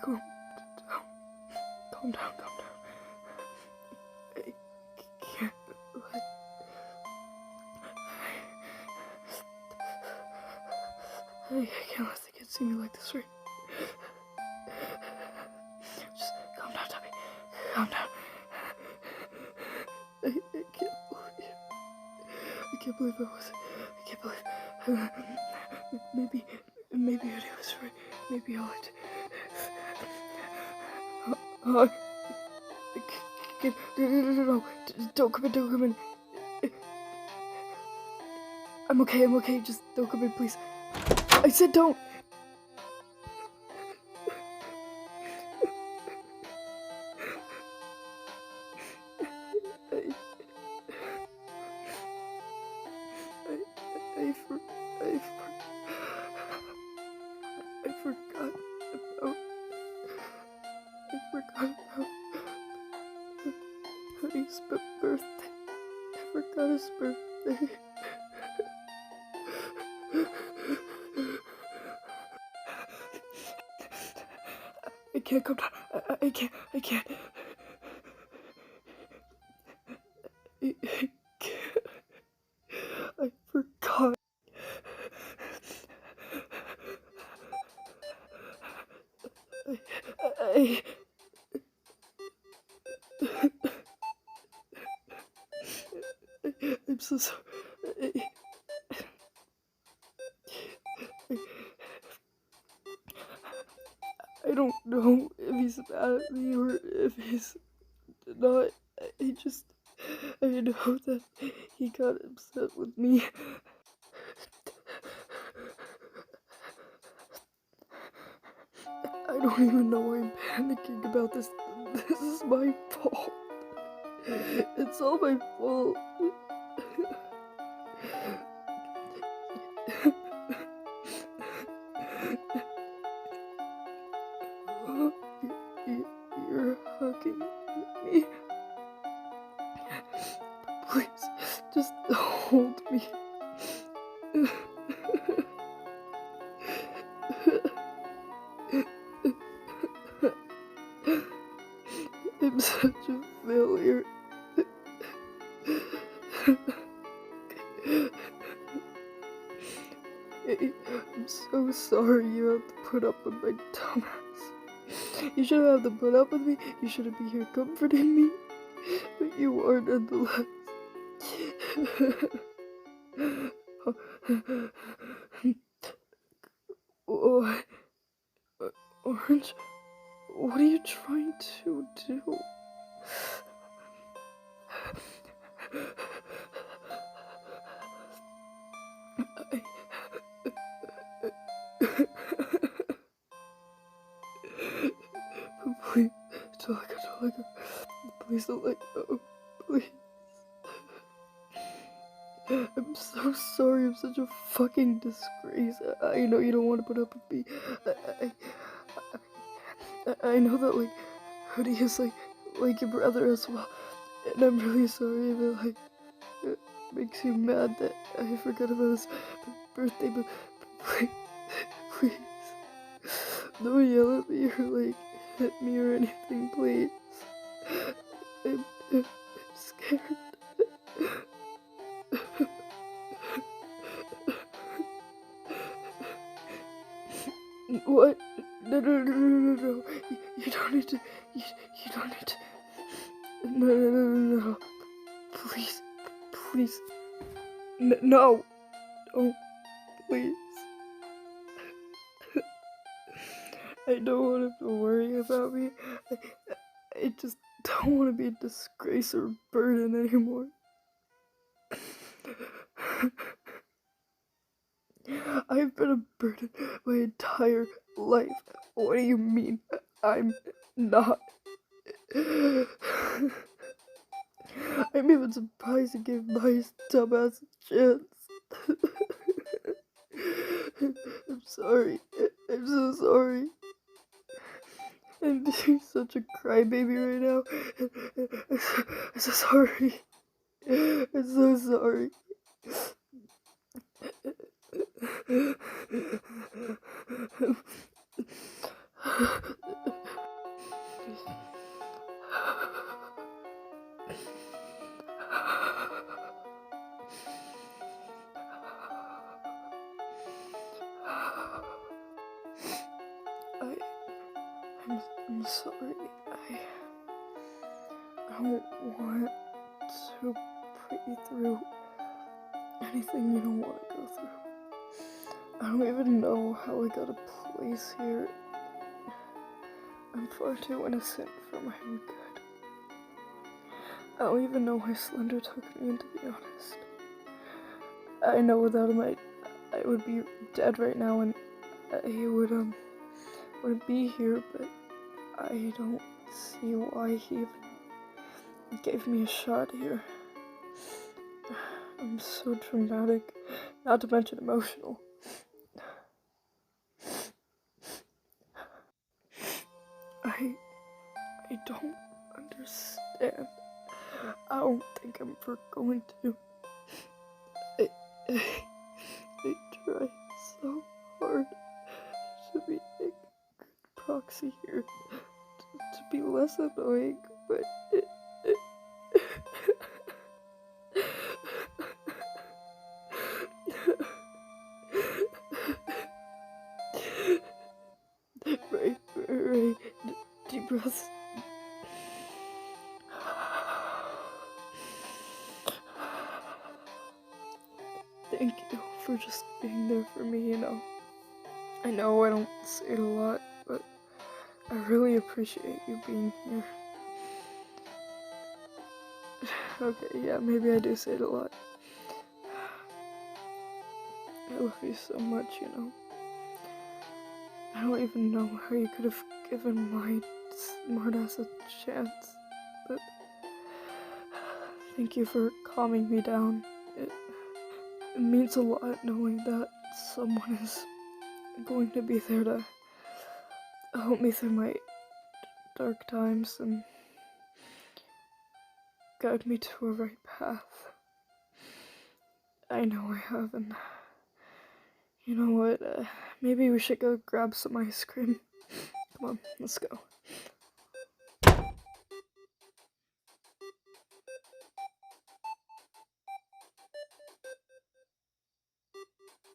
calm down. Calm down. I can't let... I can't let the kids see me like this, right? Just calm down, Toby. Calm down. I can't believe I was... I can't believe... Maybe it was right. Maybe I lied. No. Don't come in. I'm okay. Just don't come in, please. I said don't. I forgot about Hoodie's birthday. I forgot his birthday. I can't come down. I can't. I can't. I forgot. I'm so sorry. I don't know if he's mad at me or if he's not. I know that he got upset with me. I don't even know why I'm panicking about this. This is my fault. It's all my fault. You're hugging me. Please, just hold me. I'm such a failure. I'm so sorry you have to put up with my dumbass. You shouldn't have to put up with me. You shouldn't be here comforting me. But you are nonetheless. What? Orange? What are you trying to do? Please, don't let go. Please don't let go. Please. I'm so sorry. I'm such a fucking disgrace. I know you don't want to put up with me. I know that, like, Hoodie is like your brother as well. And I'm really sorry if it makes you mad that I forgot about his birthday, but please, don't yell at me or hit me or anything, please. I'm scared. What? No. You don't need to. You don't need to. No. Please. No. Don't. Please. I don't want him to worry about me. I just don't want to be a disgrace or a burden anymore. I've been a burden my entire life. What do you mean I'm not? I'm even surprised you gave my dumbass a chance. I'm sorry. I'm so sorry. I'm being such a crybaby right now. I'm so sorry. I'm so sorry. I'm sorry. I don't want to put you through anything you don't want to go through. I don't even know how I got a place here. I'm far too innocent for my own good. I don't even know why Slender took me in, to be honest. I know without him I would be dead right now, and he wouldn't be here, but I don't see why he even gave me a shot here. I'm so dramatic, not to mention emotional. I don't understand. I don't think I'm ever going to. I try so hard to be a good proxy here, to be less annoying, but right, deep breaths. Thank you for just being there for me, you know. I know I don't say it a lot, but I really appreciate you being here. Okay, yeah, maybe I do say it a lot. I love you so much, you know. I don't even know how you could have given my smartass a chance, but thank you for calming me down. It means a lot knowing that someone is going to be there to help me through my dark times and guide me to a right path. I know I have, and you know what, maybe we should go grab some ice cream. Come on, let's go.